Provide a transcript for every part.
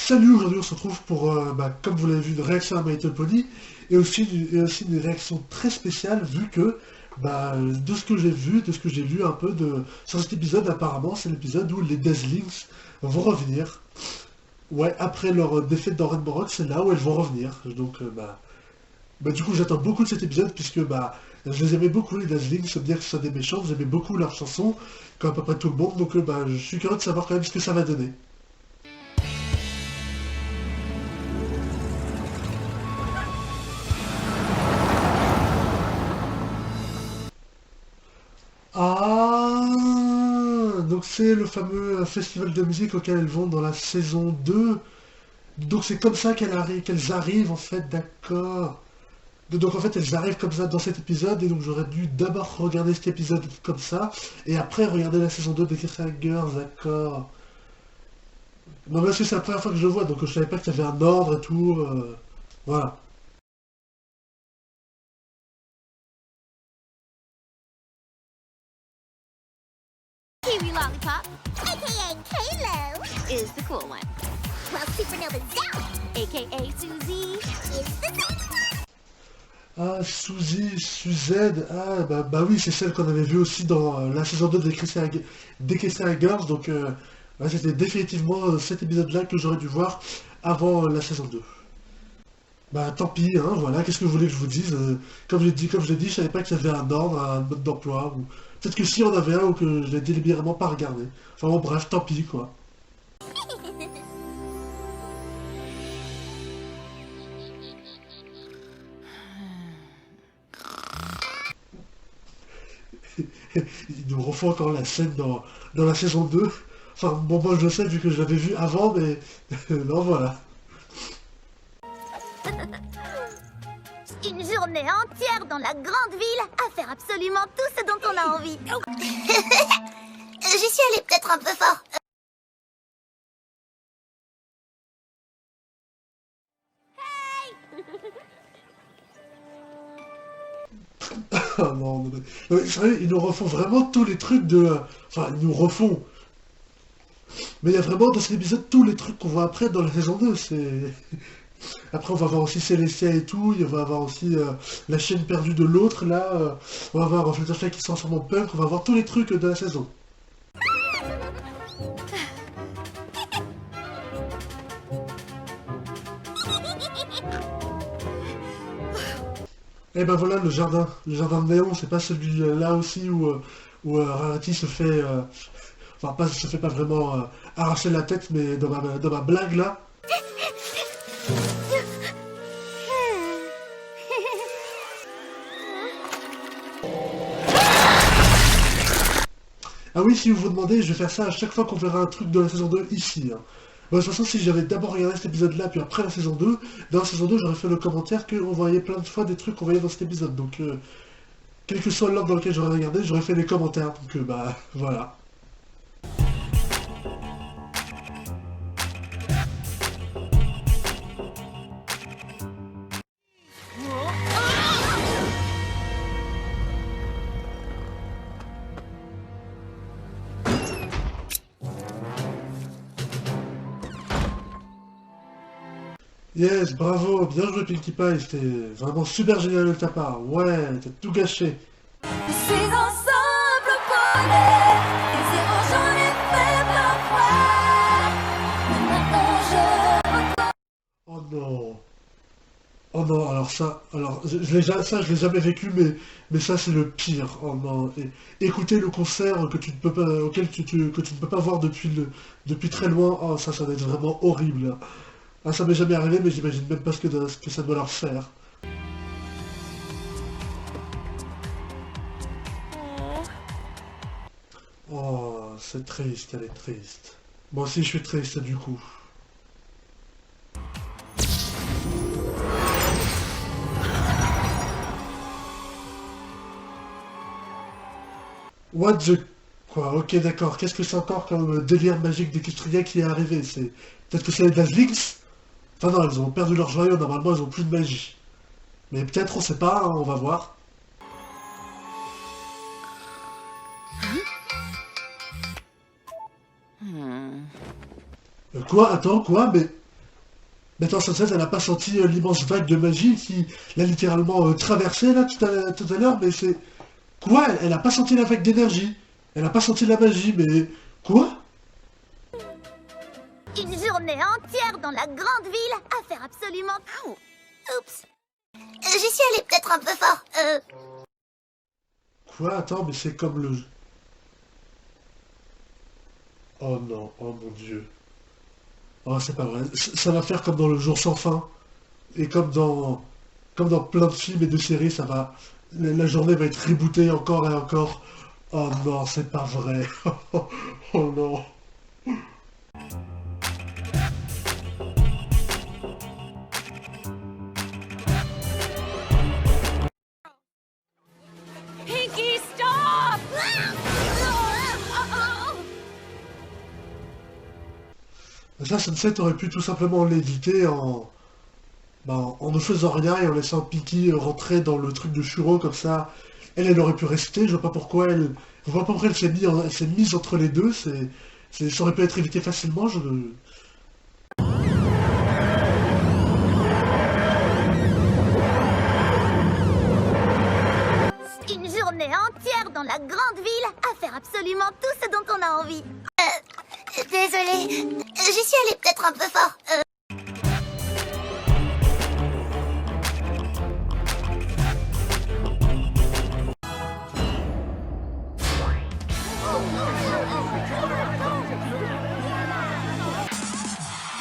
Salut, aujourd'hui on se retrouve pour, comme vous l'avez vu, une réaction à My Little Pony, et aussi une réaction très spéciale, vu que, de ce que j'ai vu, de ce que j'ai lu un peu sur cet épisode, apparemment, c'est l'épisode où les Dazzlings vont revenir. Ouais, après leur défaite dans Rainbow Rock, c'est là où elles vont revenir. Donc, du coup, j'attends beaucoup de cet épisode, puisque, je les aimais beaucoup, les Dazzlings, sans dire que ce sont des méchants, j'aimais beaucoup leurs chansons, comme à peu près tout le monde, donc, je suis curieux de savoir quand même ce que ça va donner. Ah, donc c'est le fameux festival de musique auquel elles vont dans la saison 2. Donc c'est comme ça qu'elles arrivent en fait, d'accord. Donc en fait elles arrivent comme ça dans cet épisode et donc j'aurais dû d'abord regarder cet épisode comme ça et après regarder la saison 2 de Christian Girls, d'accord. Non mais parce que c'est la première fois que je le vois donc je savais pas qu'il y avait un ordre et tout. Voilà. Kiwi Lollipop, aka Kalo, is the cool one. While Supernova Zell, aka Suzy, is the cool one. Ah, Suzette, ah oui, c'est celle qu'on avait vue aussi dans la saison 2 des Christian Girls, donc ouais, c'était définitivement cet épisode-là que j'aurais dû voir avant la saison 2. Bah tant pis, hein, voilà, qu'est-ce que vous voulez que je vous dise comme je l'ai dit, je savais pas qu'il y avait un ordre, un mode d'emploi, ou peut-être que si on avait un ou que je l'ai délibérément pas regardé. Enfin bon, bref, tant pis quoi. Ils nous refont encore la scène dans la saison 2. Enfin, bon, moi je le sais vu que je l'avais vu avant, mais non, voilà. Une journée entière dans la grande ville à faire absolument tout ce dont on a envie. J'y suis allée peut-être un peu fort. Ah non, non, mais sérieux, ils nous refont vraiment tous les trucs de. Enfin, ils nous refont. Mais il y a vraiment dans cet épisode tous les trucs qu'on voit après dans la saison 2. Après, on va voir aussi Célestia et tout. Il va avoir aussi la chaîne perdue de l'autre, là. On va voir Fluttershy qui se transforme en punk. On va voir tous les trucs de la saison. Et ben voilà le jardin. Le jardin de Néon, c'est pas celui-là aussi où Rarity se fait. Enfin, pas, se fait pas vraiment arracher la tête, mais dans ma blague là. Ah oui, si vous vous demandez, je vais faire ça à chaque fois qu'on verra un truc de la saison 2 ici, hein. Bon, de toute façon, si j'avais d'abord regardé cet épisode-là, puis après la saison 2, dans la saison 2, j'aurais fait le commentaire qu'on voyait plein de fois des trucs qu'on voyait dans cet épisode. Donc, quel que soit l'ordre dans lequel j'aurais regardé, j'aurais fait les commentaires. Donc, voilà. Yes, bravo, bien joué Pinkie Pie, c'était vraiment super génial de ta part. Ouais, t'as tout gâché. Je suis ensemble collés, les zéros j'en ai fait parfois. Mais maintenant Oh non. Oh non, alors ça, je l'ai jamais vécu, mais ça c'est le pire. Oh non. Écouter le concert que tu ne peux pas, auquel que tu ne peux pas voir depuis très loin, oh ça doit être vraiment horrible, hein. Ah, ça m'est jamais arrivé, mais j'imagine même pas ce que ça doit leur faire. Oh, c'est triste, elle est triste. Moi aussi je suis triste du coup. What the... Quoi, ok d'accord, qu'est-ce que c'est encore comme délire magique des Kustria qui est arrivé? C'est... Peut-être que c'est les Dazzlings? Enfin non, elles ont perdu leur joyau, normalement elles ont plus de magie. Mais peut-être, on sait pas, hein, on va voir. Quoi? Attends, quoi? Mais... Maintenant, Sunset, elle n'a pas senti l'immense vague de magie qui l'a littéralement traversée là tout à l'heure, mais c'est... Quoi? Elle n'a pas senti la vague d'énergie. Elle n'a pas senti la magie, mais... Quoi? Une journée entière dans la grande ville à faire absolument tout. Oups. J'y suis allée peut-être un peu fort. Quoi? Attends, mais c'est comme le... Oh non, oh mon Dieu. Oh, c'est pas vrai. Ça va faire comme dans Le Jour sans fin. Et comme dans plein de films et de séries, ça va... La journée va être rebootée encore et encore. Oh non, c'est pas vrai. Oh non. Pinky, stop! Ça, Sunset aurait pu tout simplement l'éviter en... en ne faisant rien et en laissant Pinky rentrer dans le truc de Shuro comme ça. Elle aurait pu rester. Je vois pas pourquoi elle... Je vois pas pourquoi elle s'est mise entre les deux. Ça aurait pu être évité facilement. Une journée entière dans la grande ville à faire absolument tout ce dont on a envie. Désolée, j'y suis allée peut-être un peu fort.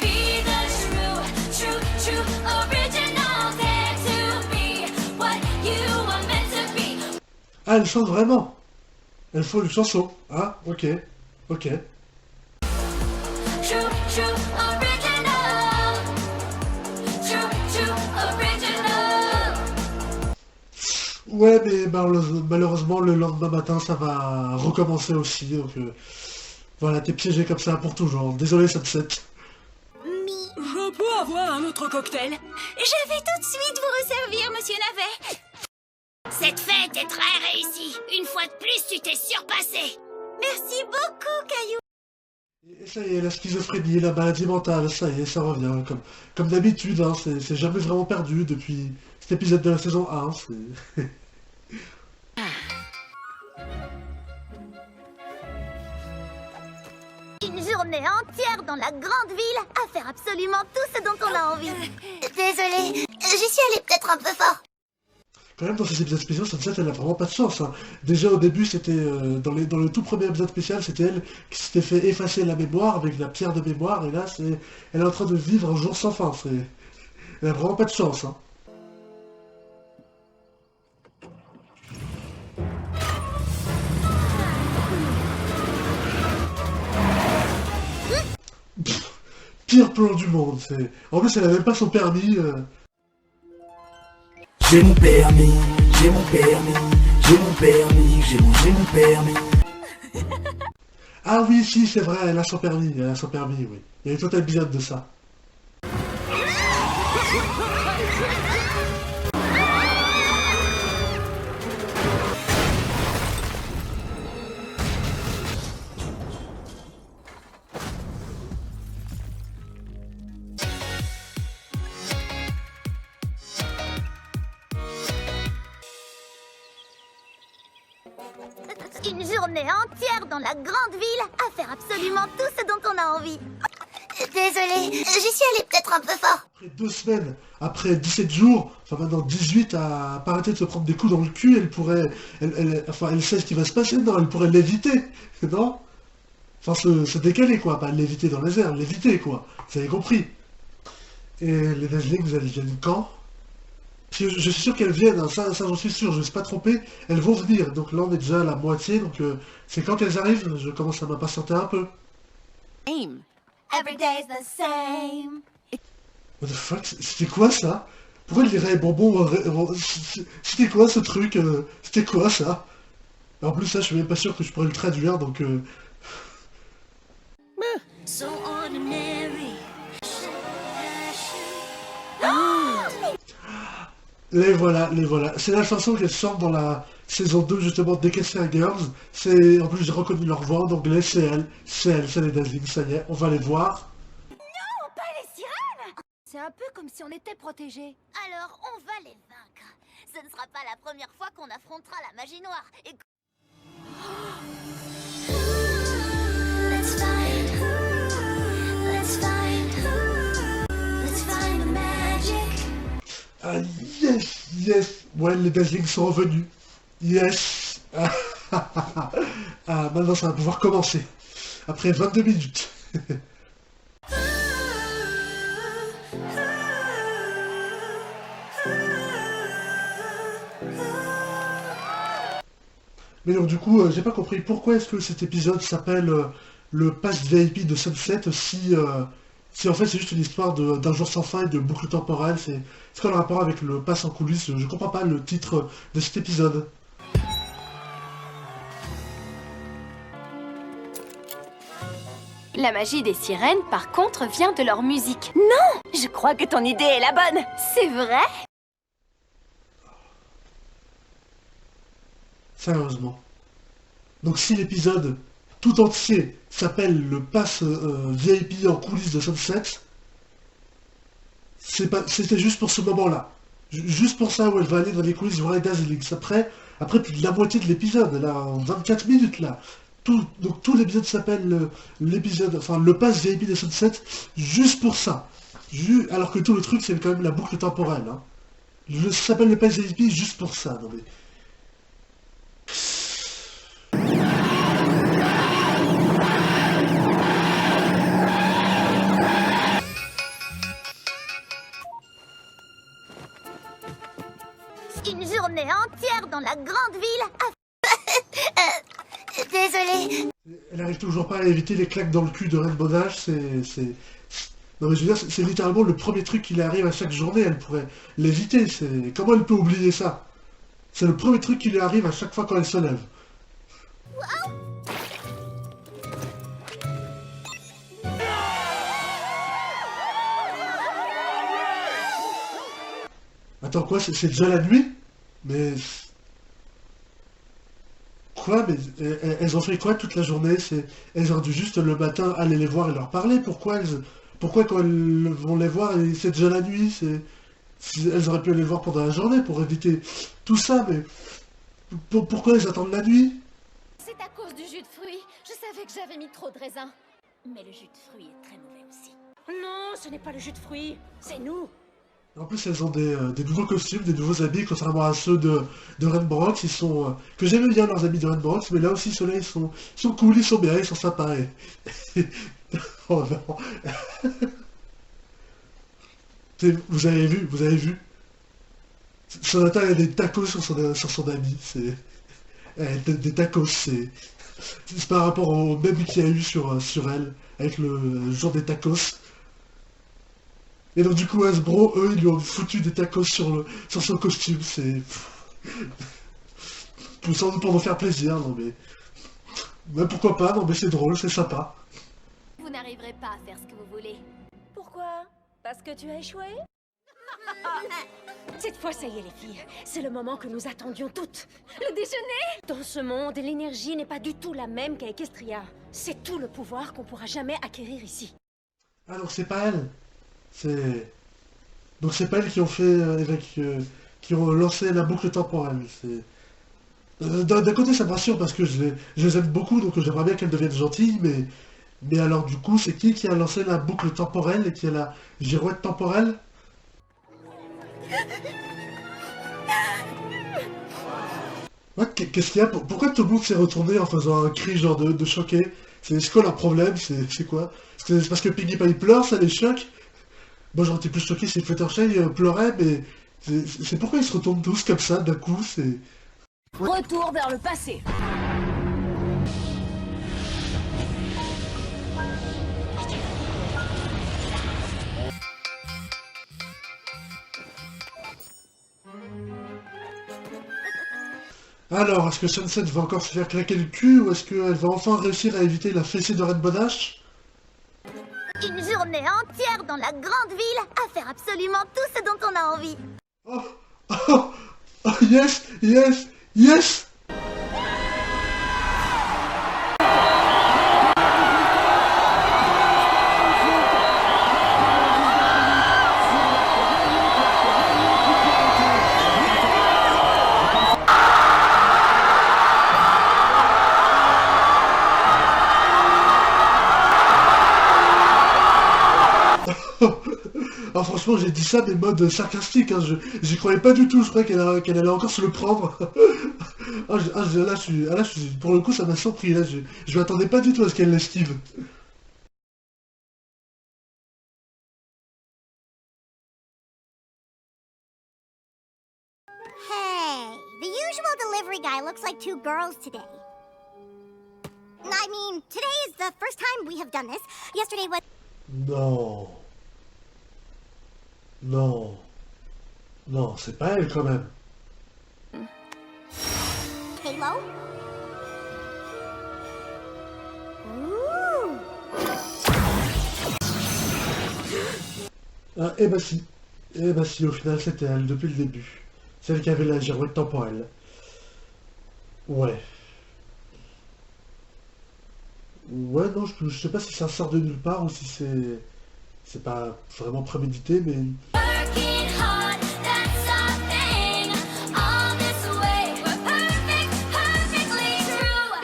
Be the true original. Dare to be what you were meant to be. Ah, elle chante vraiment. Elle faut une chanson. Ah, ok. Ok. True original. True original. Ouais, mais malheureusement, le lendemain matin, ça va recommencer aussi. Donc, voilà, t'es piégé comme ça pour toujours. Désolé, Sunset. Je peux avoir un autre cocktail? Je vais tout de suite vous resservir, monsieur Navet. Cette fête est très réussie. Une fois de plus, tu t'es surpassé. Merci beaucoup, Caillou. Et ça y est, la schizophrénie, la maladie mentale, ça y est, ça revient. Comme d'habitude, hein, c'est jamais vraiment perdu depuis cet épisode de la saison 1. Une journée entière dans la grande ville à faire absolument tout ce dont on a envie. Désolée, j'y suis allée peut-être un peu fort. Quand même, dans ces épisodes spéciaux, Sunset, elle a vraiment pas de chance. Hein. Déjà, au début, c'était dans le tout premier épisode spécial, c'était elle qui s'était fait effacer la mémoire avec la pierre de mémoire. Et là, elle est en train de vivre un jour sans fin. Elle a vraiment pas de chance. Hein. Pff, pire plan du monde. En plus, elle a même pas son permis. J'ai mon permis, j'ai mon permis, j'ai mon permis, j'ai mon permis. Ah oui, si, c'est vrai, elle a son permis, oui. Il y a eu tout un épisode de ça. Une journée entière dans la grande ville à faire absolument tout ce dont on a envie. Désolée, j'y suis allée peut-être un peu fort. Après 2 semaines, après 17 jours, enfin maintenant 18, à pas arrêter de se prendre des coups dans le cul, elle pourrait... elle sait ce qui va se passer, non? Elle pourrait l'éviter, non? Enfin, se décaler, quoi. Pas l'éviter dans les airs, l'éviter, quoi. Vous avez compris. Et les Dazzling, vous allez viennent quand? Parce que je suis sûr qu'elles viennent, hein, ça j'en suis sûr, je ne me suis pas trompé. Elles vont venir, donc là on est déjà à la moitié, donc c'est quand qu'elles arrivent, je commence à m'impatienter un peu. Every day's the same. What the fuck? C'était quoi ça? Pourquoi elle dirait bonbon? C'était quoi ce truc? C'était quoi ça? En plus ça je suis même pas sûr que je pourrais le traduire donc So ordinary. les voilà, les voilà. C'est la chanson qu'elles chantent dans la saison 2 justement des Casper Girls. C'est en plus j'ai reconnu leur voix en anglais, c'est elles, c'est les Dazzling, ça y est, on va les voir. C'est un peu comme si on était protégés. Alors, on va les vaincre. Ce ne sera pas la première fois qu'on affrontera la magie noire. Et... Let's find the magic. Ah yes, yes. Ouais, les Dazzlings sont revenus. Yes. Ah, maintenant ça va pouvoir commencer. Après 22 minutes. Mais donc du coup, j'ai pas compris pourquoi est-ce que cet épisode s'appelle le Pass VIP de Sunset si en fait c'est juste une histoire d'un jour sans fin et de boucle temporelle, c'est quoi le rapport avec le pass en coulisses? Je comprends pas le titre de cet épisode. La magie des sirènes, par contre, vient de leur musique. Non! Je crois que ton idée est la bonne. C'est vrai? Sérieusement. Donc si l'épisode tout entier s'appelle le pass VIP en coulisses de Sunset, c'était juste pour ce moment-là. Juste pour ça où elle va aller dans les coulisses, voir les Dazzlings. Après plus de la moitié de l'épisode, là, en 24 minutes, là. Donc tout l'épisode s'appelle le pass VIP de Sunset, juste pour ça. Alors que tout le truc, c'est quand même la boucle temporelle. Hein. Ça s'appelle le pass VIP juste pour ça. Non mais... Une journée entière dans la grande ville désolée. Elle arrive toujours pas à éviter les claques dans le cul de Red Bonnage, Non mais je veux dire, c'est littéralement le premier truc qui lui arrive à chaque journée, elle pourrait l'éviter, Comment elle peut oublier ça? C'est le premier truc qui lui arrive à chaque fois quand elle se lève. Attends quoi, c'est déjà la nuit? Mais... Quoi? Mais elles ont fait quoi toute la journée? Elles ont dû juste le matin aller les voir et leur parler. Pourquoi quand elles vont les voir, c'est déjà la nuit? Elles auraient pu les voir pendant la journée pour éviter tout ça, mais... Pourquoi elles attendent la nuit? C'est à cause du jus de fruits. Je savais que j'avais mis trop de raisin. Mais le jus de fruits est très mauvais aussi. Non, ce n'est pas le jus de fruits, c'est nous. En plus, elles ont des nouveaux costumes, des nouveaux habits, contrairement à ceux de Rainbow Rocks. Ils sont... que j'aime bien leurs habits de Rainbow Rocks, mais là aussi, ceux-là, ils sont cool, ils sont bien, ils sont sympas. Oh non. Vous avez vu. Sonata, elle a des tacos sur son habit. Des tacos, c'est par rapport au même qu'il y a eu sur elle, avec le jour des tacos. Et donc du coup Hasbro, eux, ils lui ont foutu des tacos sur son costume, sans doute pour nous faire plaisir, non mais... Mais pourquoi pas, non mais c'est drôle, c'est sympa. Vous n'arriverez pas à faire ce que vous voulez. Pourquoi? Parce que tu as échoué? Cette fois, ça y est les filles, c'est le moment que nous attendions toutes. Le déjeuner? Dans ce monde, l'énergie n'est pas du tout la même qu'à Equestria. C'est tout le pouvoir qu'on pourra jamais acquérir ici. Ah donc c'est pas elle. Donc c'est pas elles qui ont fait qui ont lancé la boucle temporelle. D'un côté ça me rassure parce que je les aime beaucoup, donc j'aimerais bien qu'elles deviennent gentilles, mais alors du coup c'est qui a lancé la boucle temporelle et qui a la girouette temporelle? Ouais, qu'est-ce qu'il y a? Pourquoi tout le monde s'est retourné en faisant un cri genre de choqué? C'est quoi leur problème? C'est quoi? C'est parce que Piggy Pie pleure, ça les choque? Moi j'aurais été plus choqué si Fluttershy pleurait, mais c'est pourquoi ils se retournent tous comme ça d'un coup, c'est... Retour vers le passé. Alors, est-ce que Sunset va encore se faire claquer le cul, ou est-ce qu'elle va enfin réussir à éviter la fessée de Red Bonnage? Une journée entière dans la grande ville à faire absolument tout ce dont on a envie. Oh, oh, oh, yes, yes, yes! Alors franchement, j'ai dit ça, mais mode sarcastique, hein. J'y croyais pas du tout, je croyais qu'elle allait encore se le prendre. Pour le coup, ça m'a surpris, là, je m'attendais pas du tout à ce qu'elle l'esquive. Hey, the usual delivery guy looks like two girls today. I mean, today is the first time we have done this. Yesterday was... Non. Non. Non, c'est pas elle quand même. Halo? Ooh. Ah, eh bah si. Eh bah si, au final c'était elle depuis le début. Celle qui avait la girouette temporelle. Ouais. Ouais, non, je sais pas si ça sort de nulle part ou si c'est pas vraiment prémédité, mais... Working hard, that's our thing. All this way, we're perfect, perfectly true.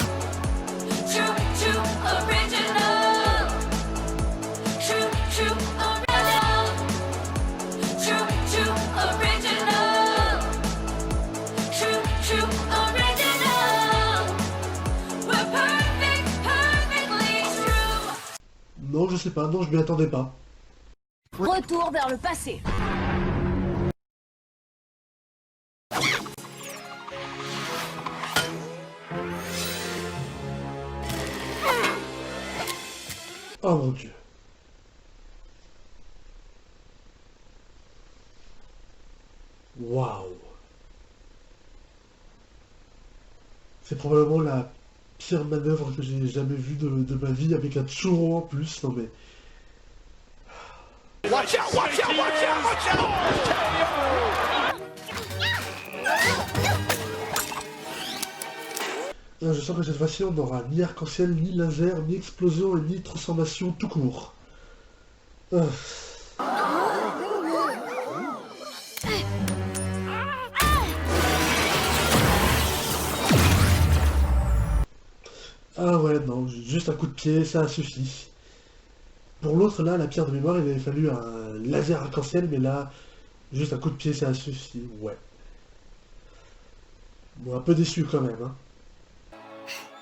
True, true, original. True, true, original. True, true, original. True, true, original. We're perfect, perfectly true. Non, je sais pas, non, je m'y attendais pas. Retour vers le passé. Oh mon Dieu. Waouh. C'est probablement la pire manœuvre que j'ai jamais vue de ma vie, avec un churro en plus, non mais... Je sens que cette fois-ci, on n'aura ni arc-en-ciel, ni laser, ni explosion et ni transformation tout court. Ah ouais, non, juste un coup de pied, ça suffit. Pour l'autre, là, la pierre de mémoire, il avait fallu un laser arc-en-ciel, mais là, juste un coup de pied, ça suffit, ouais. Bon, un peu déçu quand même, hein.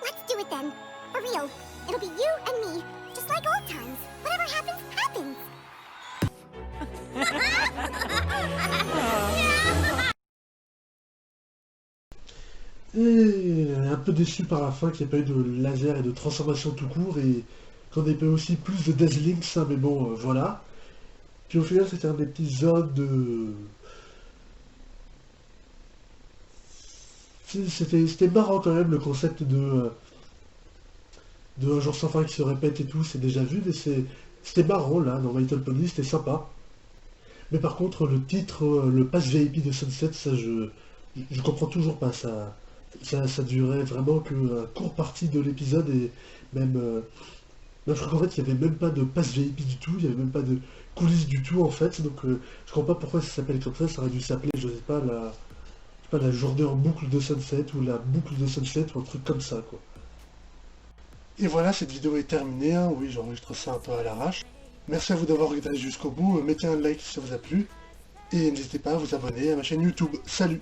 Let's do it then. For real. It'll be you and me. Just like old times. Whatever happens, happens. Et un peu déçu par la fin qu'il n'y ait pas eu de laser et de transformation tout court, et qu'on ait pas aussi plus de Deathlinks, hein, mais bon, voilà. Puis au final, c'était un épisode de... C'était marrant quand même, le concept de un jour sans fin qui se répète et tout, c'est déjà vu, mais c'était marrant là, dans My Little Pony, c'était sympa. Mais par contre, le titre, le pass VIP de Sunset, ça je comprends toujours pas, ça durait vraiment qu'une courte partie de l'épisode, et même... je crois qu'en fait, il n'y avait même pas de pass VIP du tout, il n'y avait même pas de coulisses du tout en fait, donc je comprends pas pourquoi ça s'appelle comme ça aurait dû s'appeler, je sais pas, la journée en boucle de Sunset, ou la boucle de Sunset, ou un truc comme ça, quoi. Et voilà, cette vidéo est terminée, hein. Oui, j'enregistre ça un peu à l'arrache. Merci à vous d'avoir regardé jusqu'au bout, mettez un like si ça vous a plu, et n'hésitez pas à vous abonner à ma chaîne YouTube. Salut!